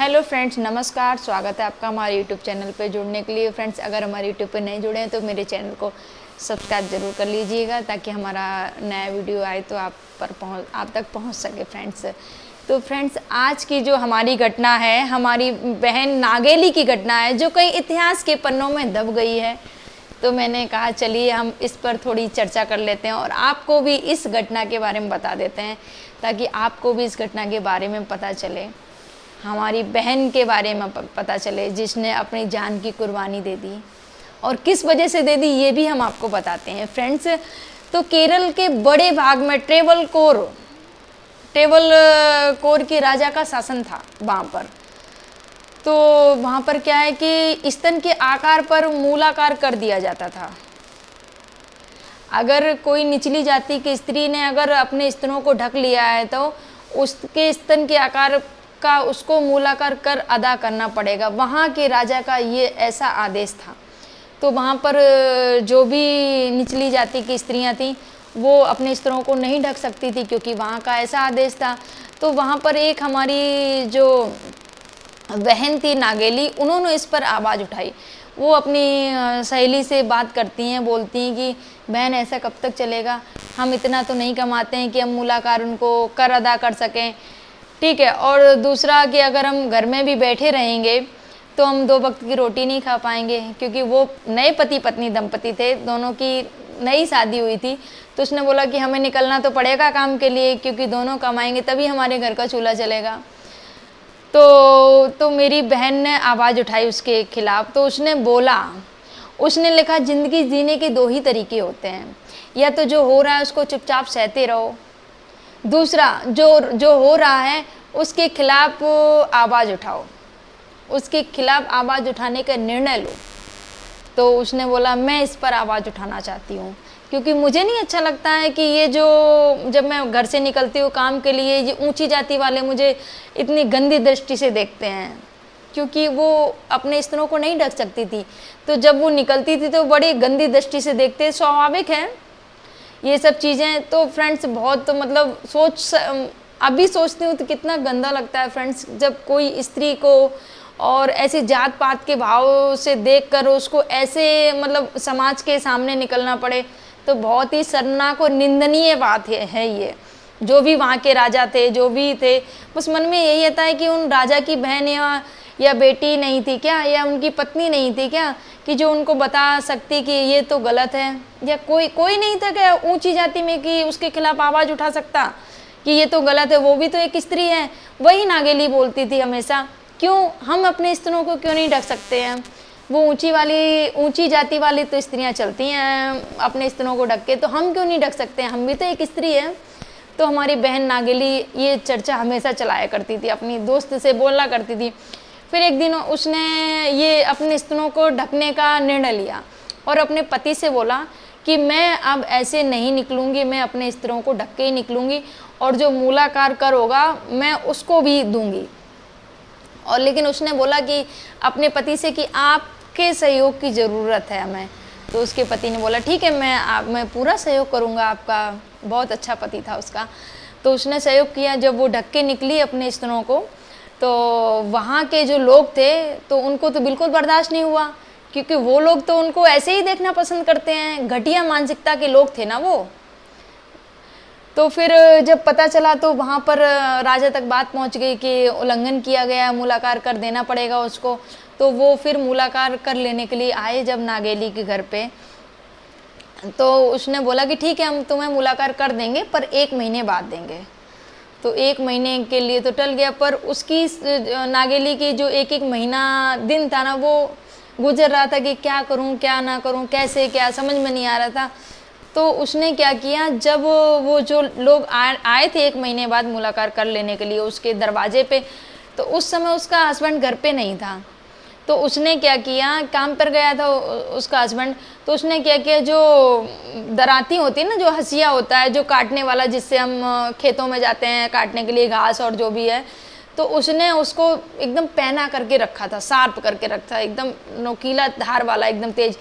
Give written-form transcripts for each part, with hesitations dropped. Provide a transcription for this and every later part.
Hello friends, नमस्कार। स्वागत है आपका हमारे यूट्यूब चैनल पे। जुड़ने के लिए फ्रेंड्स, अगर हमारे यूट्यूब पे नहीं जुड़े हैं तो मेरे चैनल को सब्सक्राइब ज़रूर कर लीजिएगा ताकि हमारा नया वीडियो आए तो आप तक पहुंच सके फ्रेंड्स। तो फ्रेंड्स, आज की जो हमारी घटना है, हमारी बहन नागेली की घटना है जो कई इतिहास के पन्नों में दब गई है। तो मैंने कहा चलिए हम इस पर थोड़ी चर्चा कर लेते हैं और आपको भी इस घटना के बारे में बता देते हैं ताकि आपको भी इस घटना के बारे में पता चले, हमारी बहन के बारे में पता चले जिसने अपनी जान की कुर्बानी दे दी और किस वजह से दे दी ये भी हम आपको बताते हैं फ्रेंड्स। तो केरल के बड़े भाग में ट्रेवलकोर के राजा का शासन था वहाँ पर। तो वहाँ पर क्या है कि स्तन के आकार पर मूलाकार कर दिया जाता था। अगर कोई निचली जाति की स्त्री ने अगर अपने स्तनों को ढक लिया है तो उसके स्तन के आकार का उसको मूलाकार कर अदा करना पड़ेगा। वहाँ के राजा का ये ऐसा आदेश था। तो वहाँ पर जो भी निचली जाति की स्त्रियाँ थीं वो अपने स्तनों को नहीं ढक सकती थी क्योंकि वहाँ का ऐसा आदेश था। तो वहाँ पर एक हमारी जो बहन थी नागेली, उन्होंने इस पर आवाज़ उठाई। वो अपनी सहेली से बात करती हैं, बोलती हैं कि बहन ऐसा कब तक चलेगा, हम इतना तो नहीं कमाते हैं कि हम मूलाकार उनको कर अदा कर सकें, ठीक है। और दूसरा कि अगर हम घर में भी बैठे रहेंगे तो हम 2 वक्त की रोटी नहीं खा पाएंगे, क्योंकि वो नए पति पत्नी दंपति थे, दोनों की नई शादी हुई थी। तो उसने बोला कि हमें निकलना तो पड़ेगा काम के लिए, क्योंकि दोनों कमाएंगे तभी हमारे घर का चूल्हा चलेगा। तो मेरी बहन ने आवाज़ उठाई उसके खिलाफ। तो उसने लिखा ज़िंदगी जीने के 2 ही तरीके होते हैं, या तो जो हो रहा है उसको चुपचाप सहते रहो, दूसरा जो हो रहा है उसके खिलाफ आवाज़ उठाओ, उसके खिलाफ आवाज़ उठाने का निर्णय लो। तो उसने बोला मैं इस पर आवाज़ उठाना चाहती हूँ, क्योंकि मुझे नहीं अच्छा लगता है कि ये जो जब मैं घर से निकलती हूँ काम के लिए, ये ऊंची जाति वाले मुझे इतनी गंदी दृष्टि से देखते हैं, क्योंकि वो अपने स्तनों को नहीं ढक सकती थी। तो जब वो निकलती थी तो बड़ी गंदी दृष्टि से देखते, स्वाभाविक है ये सब चीज़ें। तो फ्रेंड्स बहुत मतलब अभी सोचती हूँ तो कितना गंदा लगता है फ्रेंड्स, जब कोई स्त्री को और ऐसी जात पात के भाव से देखकर उसको ऐसे मतलब समाज के सामने निकलना पड़े, तो बहुत ही शर्मनाक और निंदनीय बात है ये। जो भी वहाँ के राजा थे, जो भी थे, बस मन में यही आता है कि उन राजा की बहन या बेटी नहीं थी क्या, या उनकी पत्नी नहीं थी क्या, कि जो उनको बता सकती कि ये तो गलत है, या कोई नहीं था क्या ऊंची जाति में कि उसके खिलाफ आवाज़ उठा सकता कि ये तो गलत है, वो भी तो एक स्त्री है। वही नागेली बोलती थी हमेशा, क्यों हम अपने स्तनों को क्यों नहीं ढक सकते हैं। वो ऊंची जाति वाली तो स्त्रियां चलती हैं अपने स्तनों को ढक के, तो हम क्यों नहीं ढक सकते हैं, हम भी तो एक स्त्री है। तो हमारी बहन नागेली ये चर्चा हमेशा चलाया करती थी, अपनी दोस्त से बोला करती थी। फिर एक दिन उसने ये अपने स्तनों को ढकने का निर्णय लिया और अपने पति से बोला कि मैं अब ऐसे नहीं निकलूँगी, मैं अपने स्तनों को ढक के ही निकलूँगी और जो मूलाकार कर होगा मैं उसको भी दूँगी। और लेकिन उसने बोला कि अपने पति से कि आपके सहयोग की ज़रूरत है हमें। तो उसके पति ने बोला ठीक है, मैं पूरा सहयोग करूँगा आपका। बहुत अच्छा पति था उसका। तो उसने सहयोग किया। जब वो ढक के निकली अपने स्तनों को, तो वहाँ के जो लोग थे तो उनको तो बिल्कुल बर्दाश्त नहीं हुआ, क्योंकि वो लोग तो उनको ऐसे ही देखना पसंद करते हैं, घटिया मानसिकता के लोग थे ना वो। तो फिर जब पता चला तो वहाँ पर राजा तक बात पहुँच गई कि उल्लंघन किया गया, मूलाकार कर देना पड़ेगा उसको। तो वो फिर मूलाकार कर लेने के लिए आए जब नागेली के घर पे, तो उसने बोला कि ठीक है हम तुम्हें मूलाकार कर देंगे पर 1 महीने बाद देंगे। तो 1 महीने के लिए तो टल गया, पर उसकी नागेली की जो 1 महीना दिन था ना, वो गुजर रहा था कि क्या करूं क्या ना करूं, कैसे क्या समझ में नहीं आ रहा था। तो उसने क्या किया, जब वो जो लोग आए थे 1 महीने बाद मुलाकात कर लेने के लिए उसके दरवाजे पे, तो उस समय उसका हस्बैंड घर पे नहीं था। तो उसने क्या किया, काम पर गया था उसका हस्बैंड। तो उसने क्या किया, जो दराती होती है ना, जो हंसिया होता है, जो काटने वाला, जिससे हम खेतों में जाते हैं काटने के लिए घास और जो भी है, तो उसने उसको एकदम पैना करके रखा था, शार्प करके रखा था, एकदम नोकीला धार वाला, एकदम तेज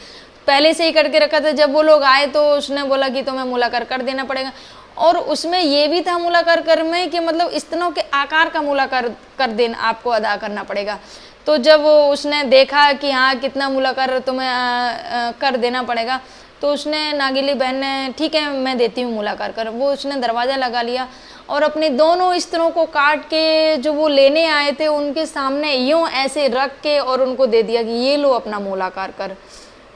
पहले से ही करके रखा था। जब वो लोग आए तो उसने बोला कि तुम्हें मुलाकात कर देना पड़ेगा। और उसमें ये भी था मूला कर में कि मतलब स्तनों के आकार का मूला कर देना आपको अदा करना पड़ेगा। तो जब उसने देखा कि हाँ कितना मूला कर तुम्हें कर देना पड़ेगा, तो उसने नागेली बहन ने ठीक है मैं देती हूँ मूला कर, वो उसने दरवाज़ा लगा लिया और अपने दोनों स्तनों को काट के जो वो लेने आए थे उनके सामने यूँ ऐसे रख के और उनको दे दिया कि ये लो अपना मूला कर।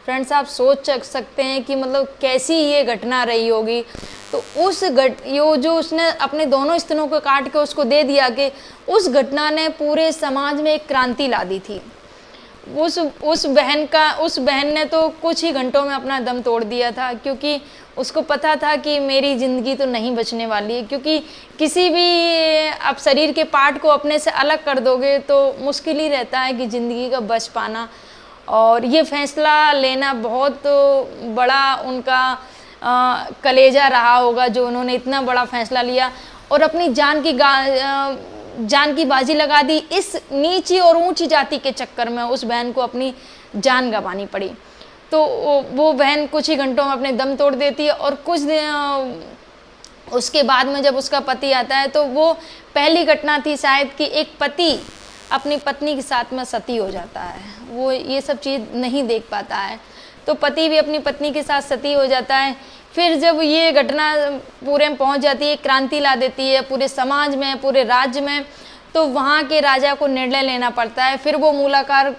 फ्रेंड्स आप सोच सकते हैं कि मतलब कैसी ये घटना रही होगी। तो यो जो उसने अपने दोनों स्तनों को काट के उसको दे दिया कि उस घटना ने पूरे समाज में एक क्रांति ला दी थी। उस बहन ने तो कुछ ही घंटों में अपना दम तोड़ दिया था, क्योंकि उसको पता था कि मेरी ज़िंदगी तो नहीं बचने वाली है, क्योंकि किसी भी आप शरीर के पार्ट को अपने से अलग कर दोगे तो मुश्किल ही रहता है कि ज़िंदगी का बच पाना। और ये फैसला लेना बहुत बड़ा उनका कलेजा रहा होगा, जो उन्होंने इतना बड़ा फैसला लिया और अपनी जान की बाजी लगा दी। इस नीची और ऊंची जाति के चक्कर में उस बहन को अपनी जान गंवानी पड़ी। तो वो बहन कुछ ही घंटों में अपने दम तोड़ देती है और कुछ उसके बाद में जब उसका पति आता है तो वो पहली घटना थी शायद कि एक पति अपनी पत्नी के साथ में सती हो जाता है। वो ये सब चीज़ नहीं देख पाता है, तो पति भी अपनी पत्नी के साथ सती हो जाता है। फिर जब ये घटना पूरे में पहुंच जाती है, क्रांति ला देती है पूरे समाज में, पूरे राज्य में, तो वहाँ के राजा को निर्णय लेना पड़ता है। फिर वो मूलाकार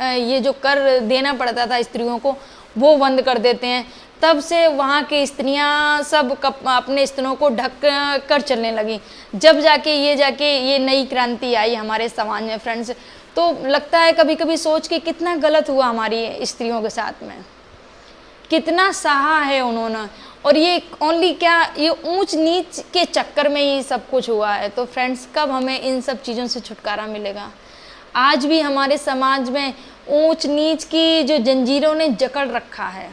ये जो कर देना पड़ता था स्त्रियों को, वो बंद कर देते हैं। तब से वहाँ की स्त्रियाँ सब अपने स्तनों को ढक कर चलने लगी। जब जाके ये नई क्रांति आई हमारे समाज में। फ्रेंड्स तो लगता है कभी कभी सोच के कितना गलत हुआ हमारी स्त्रियों के साथ में, कितना सहा है उन्होंने। और ये ओनली क्या, ये ऊंच नीच के चक्कर में ही सब कुछ हुआ है। तो फ्रेंड्स कब हमें इन सब चीज़ों से छुटकारा मिलेगा? आज भी हमारे समाज में ऊंच नीच की जो जंजीरों ने जकड़ रखा है।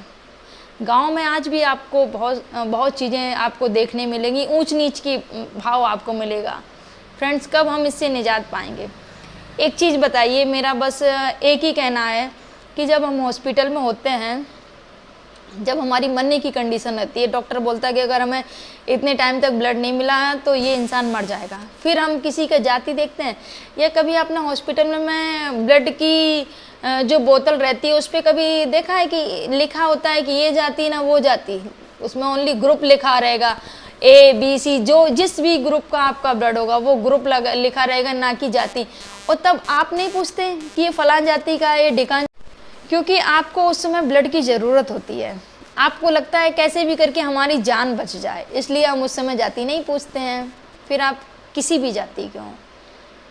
गांव में आज भी आपको बहुत चीज़ें आपको देखने मिलेंगी, ऊंच नीच की भाव आपको मिलेगा। फ्रेंड्स कब हम इससे निजात पाएंगे? एक चीज़ बताइए, मेरा बस एक ही कहना है कि जब हम हॉस्पिटल में होते हैं, जब हमारी मरने की कंडीशन रहती है, डॉक्टर बोलता है कि अगर हमें इतने टाइम तक ब्लड नहीं मिला है तो ये इंसान मर जाएगा। फिर हम किसी का जाति देखते हैं, या कभी आपने हॉस्पिटल में ब्लड की जो बोतल रहती है उस पर कभी देखा है कि लिखा होता है कि ये जाति ना वो जाति, उसमें ओनली ग्रुप लिखा रहेगा, ABC, जो जिस भी ग्रुप का आपका ब्लड होगा वो ग्रुप लिखा रहेगा, ना कि जाति। और तब आप नहीं पूछते कि ये फलां जाति का है, ये ढिकान, क्योंकि आपको उस समय ब्लड की ज़रूरत होती है। आपको लगता है कैसे भी करके हमारी जान बच जाए, इसलिए हम उस समय जाति नहीं पूछते हैं। फिर आप किसी भी जाति के हों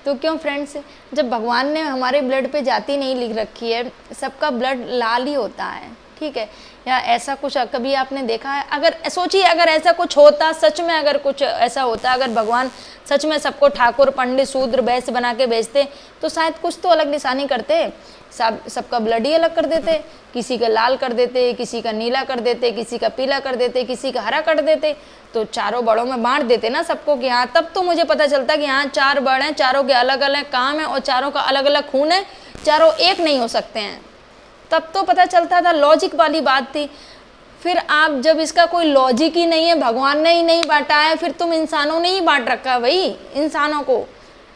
तो क्यों? फ्रेंड्स जब भगवान ने हमारे ब्लड पे जाति नहीं लिख रखी है, सबका ब्लड लाल ही होता है, ठीक है? या ऐसा कुछ कभी आपने देखा है? अगर सोचिए, अगर ऐसा कुछ होता, सच में अगर कुछ ऐसा होता, अगर भगवान सच में सबको ठाकुर, पंडित, शूद्र, वैश्य बना के भेजते, तो शायद कुछ तो अलग निशानी करते। सबका ब्लड ही अलग कर देते, किसी का लाल कर देते, किसी का नीला कर देते, किसी का पीला कर देते, किसी का हरा कर देते, तो चारों बड़ों में बांट देते ना सबको कि हाँ, तब तो मुझे पता चलता कि हाँ 4 बड़ हैं, चारों के अलग अलग काम है और चारों का अलग अलग खून है, चारों एक नहीं हो सकते हैं। तब तो पता चलता था, लॉजिक वाली बात थी। फिर आप जब इसका कोई लॉजिक ही नहीं है, भगवान ने ही नहीं बांटा है, फिर तुम इंसानों ने ही बांट रखा है भाई इंसानों को,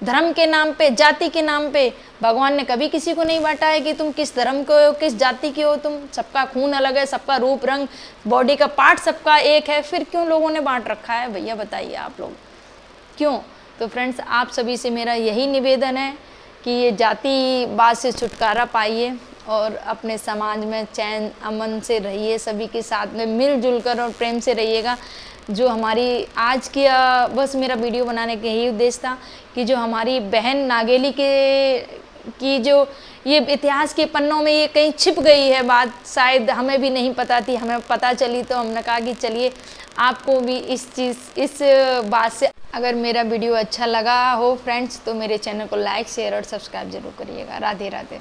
धर्म के नाम पे, जाति के नाम पे। भगवान ने कभी किसी को नहीं बांटा है कि तुम किस धर्म के हो, किस जाति के हो। तुम सबका खून अलग है, सबका रूप रंग, बॉडी का पार्ट सबका एक है, फिर क्यों लोगों ने बांट रखा है भैया? बताइए आप लोग क्यों? तो फ्रेंड्स आप सभी से मेरा यही निवेदन है कि ये जातिवाद से छुटकारा पाइए और अपने समाज में चैन अमन से रहिए, सभी के साथ में मिलजुल कर और प्रेम से रहिएगा। जो हमारी आज की बस मेरा वीडियो बनाने का यही उद्देश्य था कि जो हमारी बहन नागेली की जो ये इतिहास के पन्नों में ये कहीं छिप गई है बात, शायद हमें भी नहीं पता थी, हमें पता चली तो हमने कहा कि चलिए आपको भी इस बात से, अगर मेरा वीडियो अच्छा लगा हो फ्रेंड्स तो मेरे चैनल को लाइक, शेयर और सब्सक्राइब जरूर करिएगा। राधे राधे।